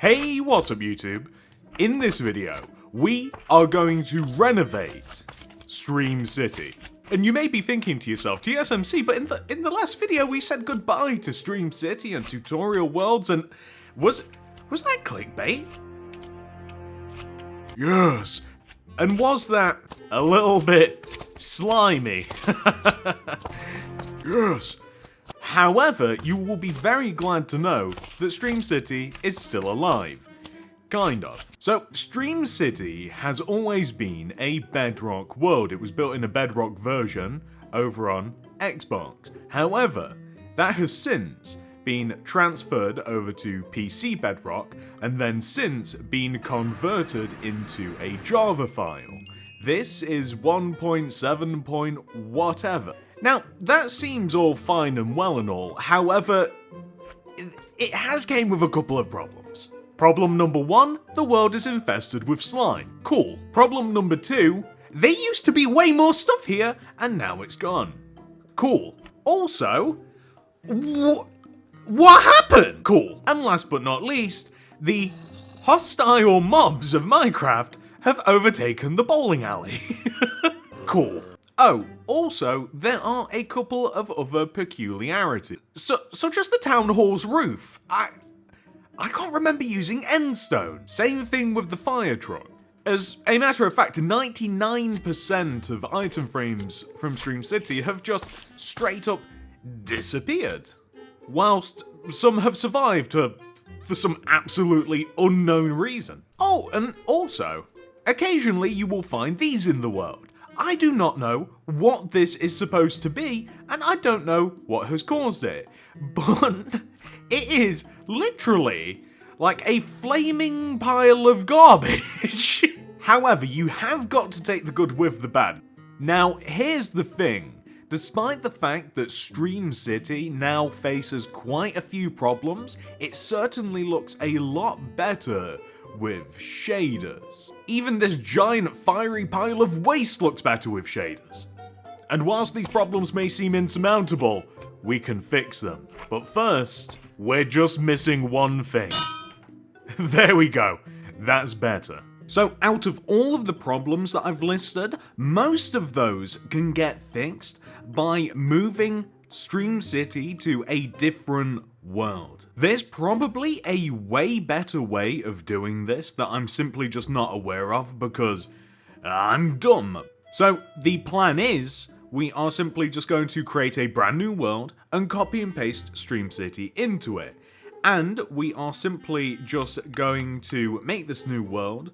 Hey, what's up YouTube? In this video, we are going to renovate Stream City. And you may be thinking to yourself, TSMC, but in the last video we said goodbye to Stream City and tutorial worlds, and was that clickbait? Yes. And was that a little bit slimy? Yes. However, you will be very glad to know that Stream City is still alive. Kind of. So, Stream City has always been a Bedrock world. It was built in a Bedrock version over on Xbox. However, that has since been transferred over to PC Bedrock and then since been converted into a Java file. This is 1.7 point whatever. Now, that seems all fine and well and all, however, it has came with a couple of problems. Problem number one, the world is infested with slime. Cool. Problem number two, there used to be way more stuff here, and now it's gone. Cool. Also, what happened? Cool. And last but not least, the hostile mobs of Minecraft have overtaken the bowling alley. Cool. Oh, also, there are a couple of other peculiarities. So just the town hall's roof. I can't remember using endstone. Same thing with the fire truck. As a matter of fact, 99% of item frames from Stream City have just straight up disappeared. Whilst some have survived for some absolutely unknown reason. Oh, and also, occasionally you will find these in the world. I do not know what this is supposed to be, and I don't know what has caused it. But it is literally like a flaming pile of garbage. However, you have got to take the good with the bad. Now, here's the thing. Despite the fact that Stream City now faces quite a few problems, it certainly looks a lot better with shaders. Even this giant fiery pile of waste looks better with shaders. And whilst these problems may seem insurmountable, we can fix them. But first, we're just missing one thing. There we go. That's better. So out of all of the problems that I've listed, most of those can get fixed by moving Stream City to a different world. There's probably a way better way of doing this that I'm simply just not aware of because I'm dumb. So the plan is, we are simply just going to create a brand new world and copy and paste Stream City into it. And we are simply just going to make this new world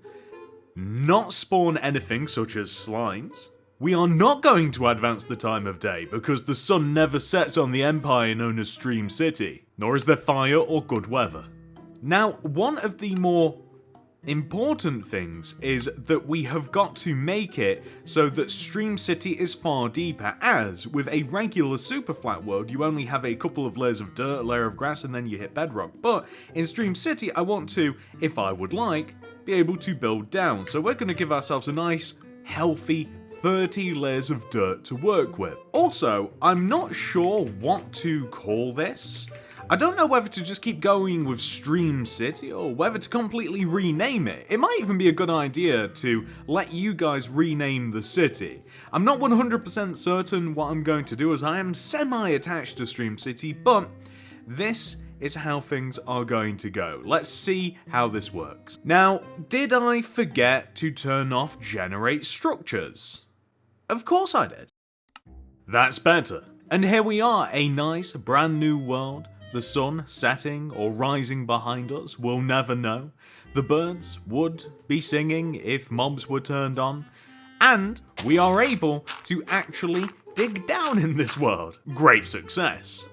not spawn anything such as slimes. We are not going to advance the time of day because the sun never sets on the empire known as Stream City, nor is there fire or good weather. Now, one of the more important things is that we have got to make it so that Stream City is far deeper, as with a regular super flat world you only have a couple of layers of dirt, a layer of grass, and then you hit bedrock. But in Stream City I want to, if I would like, be able to build down. So we're going to give ourselves a nice, healthy 30 layers of dirt to work with. Also, I'm not sure what to call this. I don't know whether to just keep going with Stream City or whether to completely rename it. It might even be a good idea to let you guys rename the city. I'm not 100% certain what I'm going to do as I am semi-attached to Stream City, but this is how things are going to go. Let's see how this works. Now, did I forget to turn off generate structures? Of course I did. That's better. And here we are, a nice brand new world. The sun setting or rising behind us, we'll never know. The birds would be singing if mobs were turned on. And we are able to actually dig down in this world. Great success.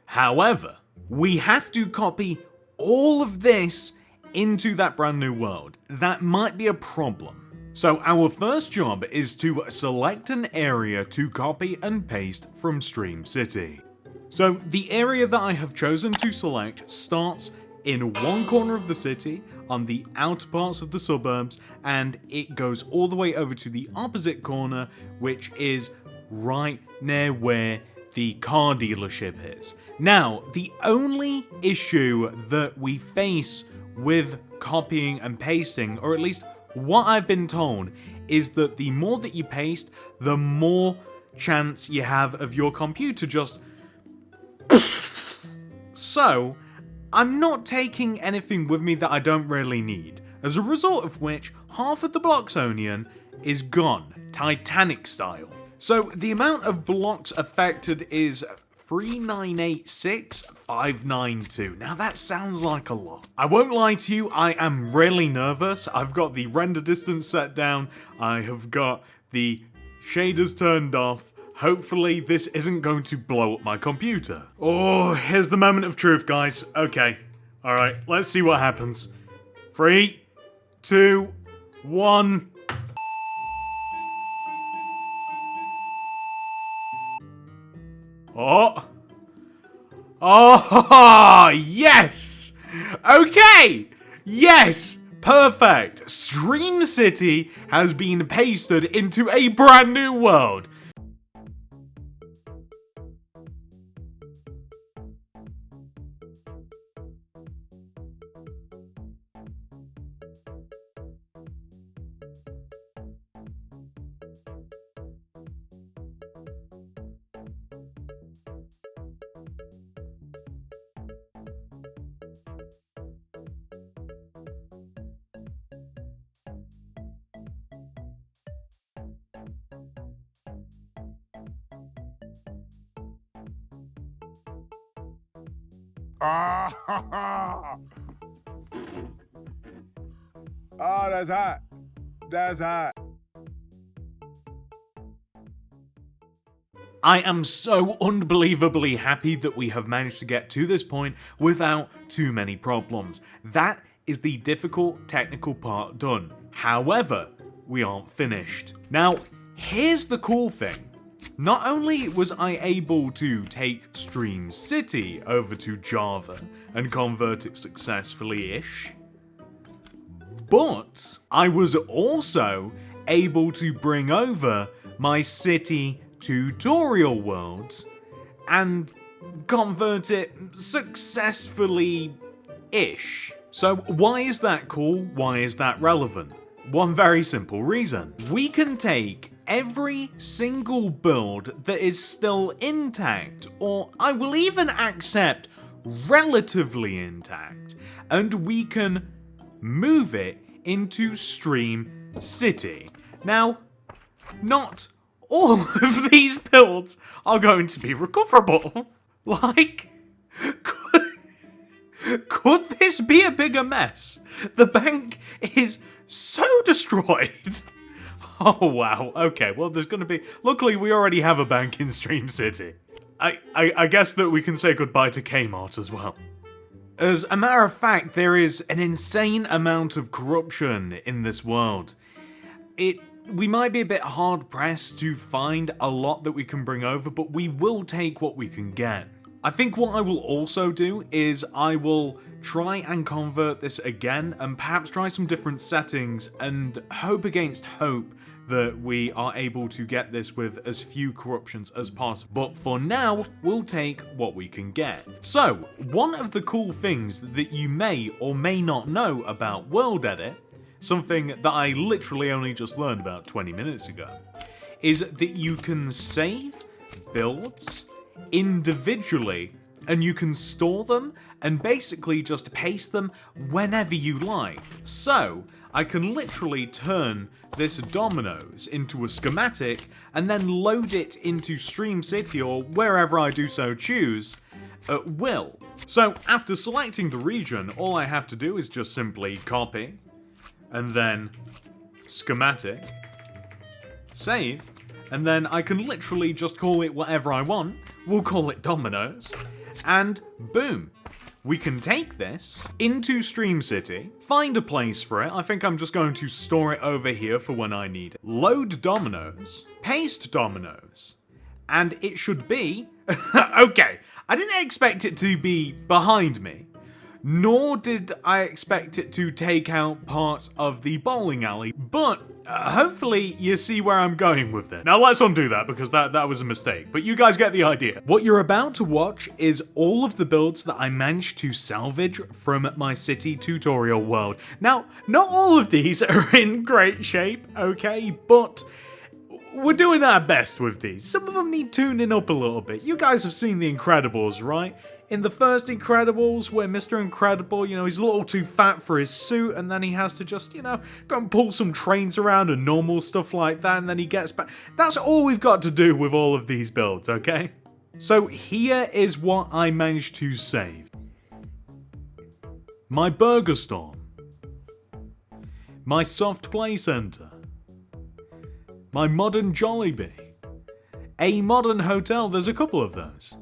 However, we have to copy all of this into that brand new world. That might be a problem. So our first job is to select an area to copy and paste from Stream City. So the area that I have chosen to select starts in one corner of the city, on the outer parts of the suburbs, and it goes all the way over to the opposite corner, which is right near where the car dealership is. Now, the only issue that we face with copying and pasting, or at least what I've been told, is that the more that you paste, the more chance you have of your computer just... So, I'm not taking anything with me that I don't really need, as a result of which half of the blocks onion is gone, Titanic style. So the amount of blocks affected is 3986592. Now that sounds like a lot. I won't lie to you, I am really nervous. I've got the render distance set down, I have got the shaders turned off. Hopefully this isn't going to blow up my computer. Oh, here's the moment of truth, guys. Okay, alright, let's see what happens. 3, 2, 1... Oh! Oh, yes! Okay! Yes! Perfect! Stream City has been pasted into a brand new world. Oh, that's hot. That's hot. I am so unbelievably happy that we have managed to get to this point without too many problems. That is the difficult technical part done. However, we aren't finished. Now, here's the cool thing. Not only was I able to take Stream City over to Java and convert it successfully-ish, but I was also able to bring over my city tutorial worlds and convert it successfully-ish. So why is that cool? Why is that relevant? One very simple reason. We can take every single build that is still intact, or I will even accept relatively intact, and we can move it into Stream City. Now, not all of these builds are going to be recoverable. Like, could this be a bigger mess? The bank is so destroyed. Oh wow, okay, well there's gonna be... Luckily we already have a bank in Stream City. I guess that we can say goodbye to Kmart as well. As a matter of fact, there is an insane amount of corruption in this world. We might be a bit hard-pressed to find a lot that we can bring over, but we will take what we can get. I think what I will also do is I will try and convert this again and perhaps try some different settings and hope against hope that we are able to get this with as few corruptions as possible. But for now, we'll take what we can get. So, one of the cool things that you may or may not know about World Edit, something that I literally only just learned about 20 minutes ago, is that you can save builds individually and you can store them and basically just paste them whenever you like. So, I can literally turn this Domino's into a schematic and then load it into Stream City or wherever I do so choose at will. So, after selecting the region, all I have to do is just simply copy and then schematic, save, and then I can literally just call it whatever I want. We'll call it Domino's, and boom. We can take this into Stream City, find a place for it. I think I'm just going to store it over here for when I need it. Load Domino's, paste Domino's, and it should be... Okay, I didn't expect it to be behind me. nor did I expect it to take out part of the bowling alley, but hopefully you see where I'm going with this. Now let's undo that because that was a mistake, but you guys get the idea. What you're about to watch is all of the builds that I managed to salvage from my city tutorial world. Now, not all of these are in great shape, okay, but we're doing our best with these. Some of them need tuning up a little bit. You guys have seen The Incredibles, right? In the first Incredibles, where Mr. Incredible, he's a little too fat for his suit, and then he has to just, go and pull some trains around and normal stuff like that, and then he gets back. That's all we've got to do with all of these builds, okay? So here is what I managed to save. My burger store. My soft play center. My modern Jollibee. A modern hotel, there's a couple of those.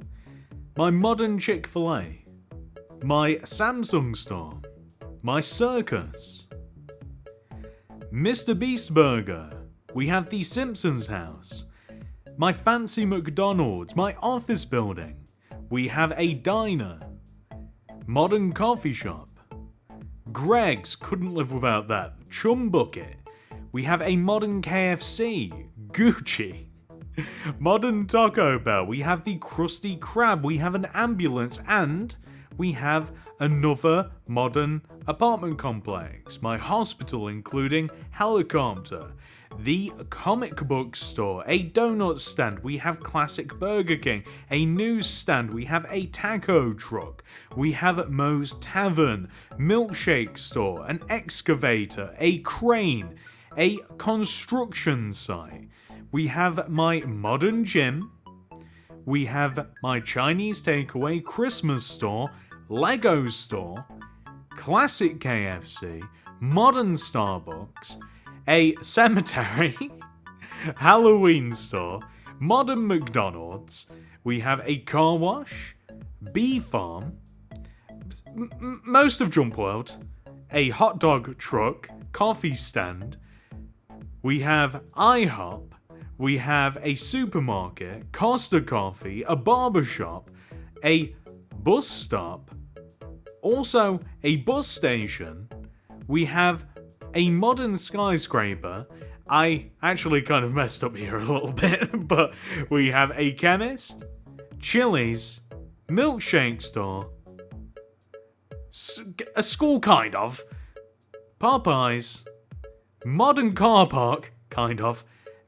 My modern Chick-fil-A, my Samsung store, my circus, Mr. Beast Burger, we have the Simpsons house, my fancy McDonald's, my office building, we have a diner, modern coffee shop, Greg's, couldn't live without that, Chum Bucket, we have a modern KFC, Gucci, modern Taco Bell, we have the Krusty Krab, we have an ambulance, and we have another modern apartment complex. My hospital, including helicopter, the comic book store, a donut stand, we have classic Burger King, a newsstand, we have a taco truck, we have Moe's Tavern, milkshake store, an excavator, a crane, a construction site. We have my modern gym, we have my Chinese takeaway Christmas store, Lego store, classic KFC, modern Starbucks, a cemetery, Halloween store, modern McDonald's, we have a car wash, bee farm, most of Jump World, a hot dog truck, coffee stand, we have IHOP, we have a supermarket, Costa Coffee, a barbershop, a bus stop, also a bus station, we have a modern skyscraper. I actually kind of messed up here a little bit, but we have a chemist, Chili's, milkshake store, a school kind of, Popeyes, modern car park, kind of,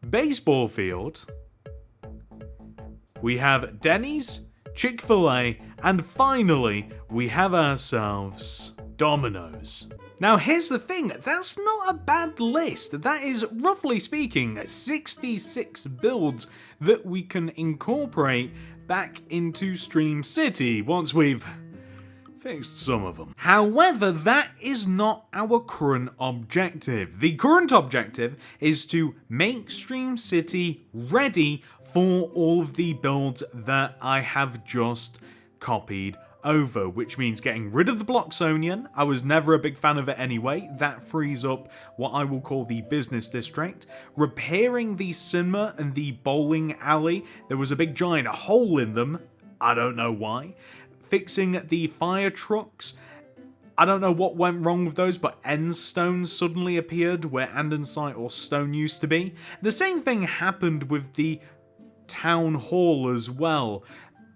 baseball field, we have Denny's, Chick-fil-A, and finally, we have ourselves Domino's. Now here's the thing, that's not a bad list. That is, roughly speaking, 66 builds that we can incorporate back into Stream City once we've fixed some of them. However, that is not our current objective. The current objective is to make Stream City ready for all of the builds that I have just copied over, which means getting rid of the Blocksonian. I was never a big fan of it anyway. That frees up what I will call the business district. Repairing the cinema and the bowling alley. There was a big giant hole in them. I don't know why. Fixing the fire trucks. I don't know what went wrong with those, but end stones suddenly appeared where andesite or stone used to be. The same thing happened with the town hall as well.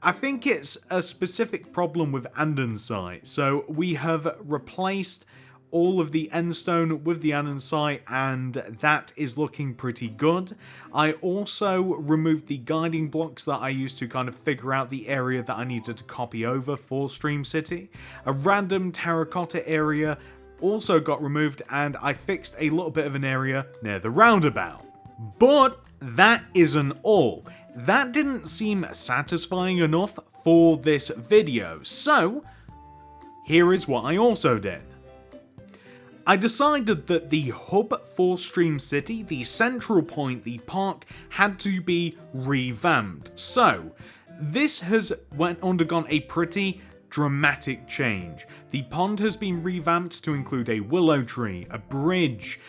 I think it's a specific problem with andesite, so we have replaced all of the end stone with the andesite, and that is looking pretty good. I also removed the guiding blocks that I used to kind of figure out the area that I needed to copy over for Stream City. A random terracotta area also got removed, and I fixed a little bit of an area near the roundabout. But that isn't all. That didn't seem satisfying enough for this video, so here is what I also did. I decided that the hub for Stream City, the central point, the park, had to be revamped. So this has undergone a pretty dramatic change. The pond has been revamped to include a willow tree, a bridge,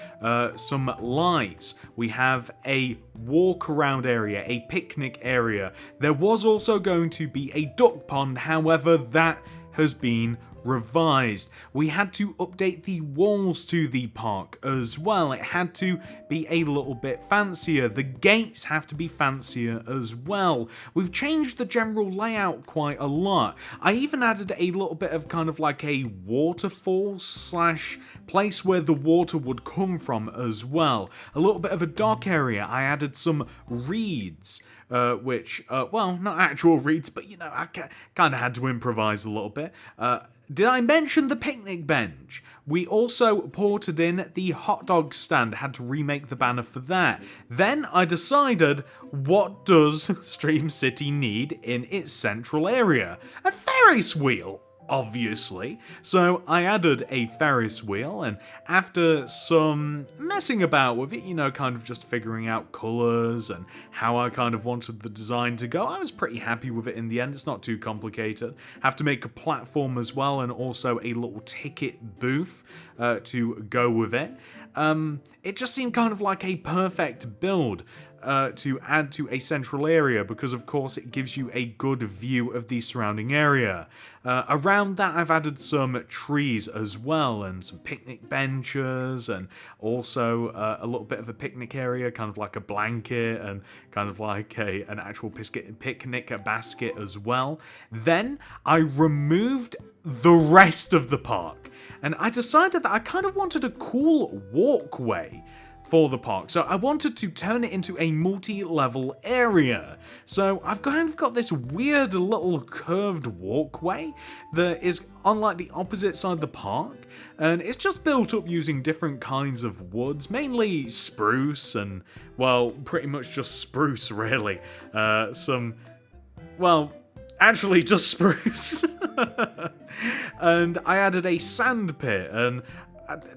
some lights. We have a walk around area, a picnic area. There was also going to be a duck pond, however that has been revised. We had to update the walls to the park as well. It had to be a little bit fancier. The gates have to be fancier as well. We've changed the general layout quite a lot. I even added a little bit of kind of like a waterfall slash place where the water would come from as well. A little bit of a dock area. I added some reeds. Well, not actual reeds, but you know, I kind of had to improvise a little bit. Did I mention the picnic bench? We also ported in the hot dog stand, had to remake the banner for that. Then I decided, what does Stream City need in its central area? A Ferris wheel! Obviously. So I added a Ferris wheel, and after some messing about with it, you know, kind of just figuring out colours and how I kind of wanted the design to go, I was pretty happy with it in the end. It's not too complicated. Have to make a platform as well, and also a little ticket booth to go with it. It just seemed kind of like a perfect build. To add to a central area, because of course it gives you a good view of the surrounding area. Around that I've added some trees as well, and some picnic benches, and also a little bit of a picnic area, kind of like a blanket, and kind of like an actual picnic basket as well. Then I removed the rest of the park, and I decided that I kind of wanted a cool walkway for the park. So I wanted to turn it into a multi-level area. So I've kind of got this weird little curved walkway that is on like the opposite side of the park, and it's just built up using different kinds of woods, mainly spruce and, well, pretty much just spruce really. Actually just spruce. And I added a sand pit, and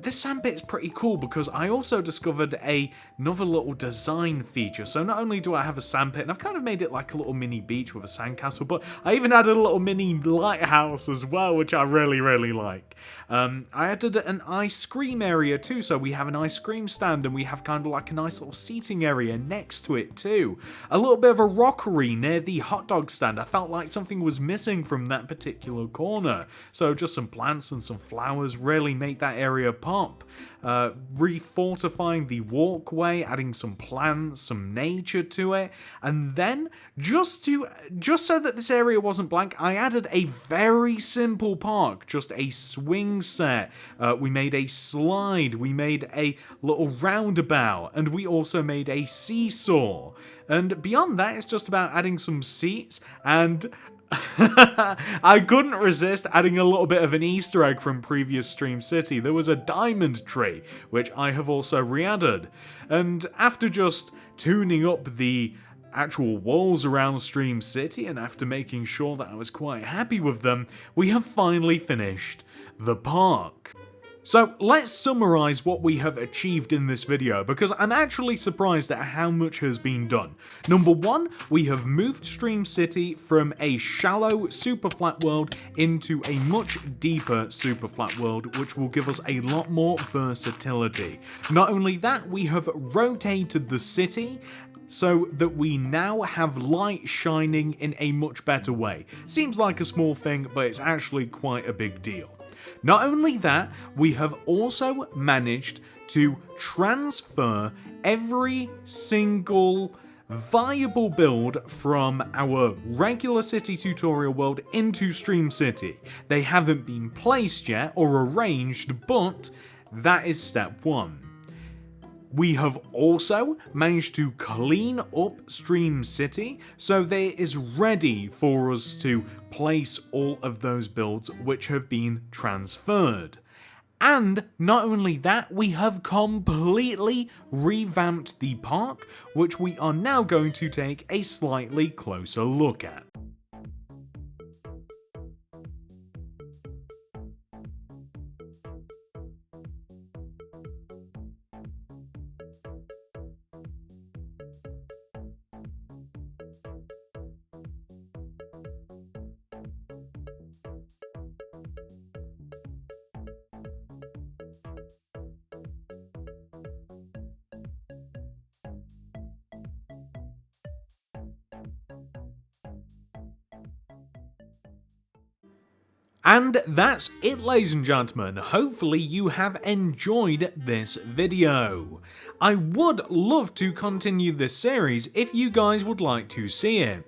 this sand pit is pretty cool because I also discovered another little design feature. So not only do I have a sand pit, and I've kind of made it like a little mini beach with a sandcastle, but I even added a little mini lighthouse as well, which I really, really like. I added an ice cream area too, so we have an ice cream stand, and we have kind of like a nice little seating area next to it too. A little bit of a rockery near the hot dog stand. I felt like something was missing from that particular corner. So just some plants and some flowers really make that area pop. Refortifying the walkway, adding some plants, some nature to it, and then just so that this area wasn't blank, I added a very simple park, just a swing set. We made a slide, we made a little roundabout, and we also made a seesaw. And beyond that, it's just about adding some seats, and I couldn't resist adding a little bit of an Easter egg from previous Stream City. There was a diamond tree, which I have also re-added. And after just tuning up the actual walls around Stream City, and after making sure that I was quite happy with them, we have finally finished the park. So let's summarize what we have achieved in this video, because I'm actually surprised at how much has been done. Number one, we have moved Stream City from a shallow super flat world into a much deeper super flat world, which will give us a lot more versatility. Not only that, we have rotated the city so that we now have light shining in a much better way. Seems like a small thing, but it's actually quite a big deal. Not only that, we have also managed to transfer every single viable build from our regular city tutorial world into Stream City. They haven't been placed yet or arranged, but that is step one. We have also managed to clean up Stream City so that it is ready for us to place all of those builds which have been transferred. And not only that, we have completely revamped the park, which we are now going to take a slightly closer look at. And that's it, ladies and gentlemen. Hopefully you have enjoyed this video. I would love to continue this series if you guys would like to see it.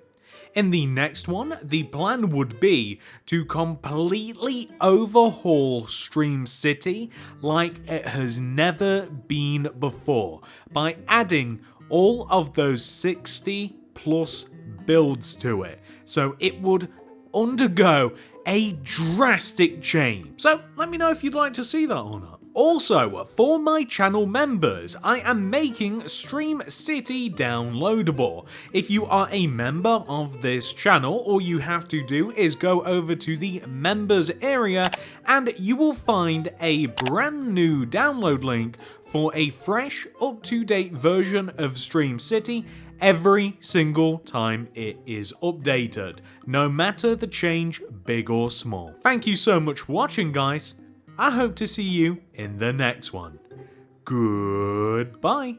In the next one, the plan would be to completely overhaul Stream City like it has never been before by adding all of those 60 plus builds to it. So it would undergo a drastic change. So let me know if you'd like to see that or not. Also, for my channel members, I am making Stream City downloadable. If you are a member of this channel, all you have to do is go over to the members area and you will find a brand new download link for a fresh, up-to-date version of Stream City every single time it is updated, no matter the change, big or small. Thank you so much for watching, guys. I hope to see you in the next one. Goodbye.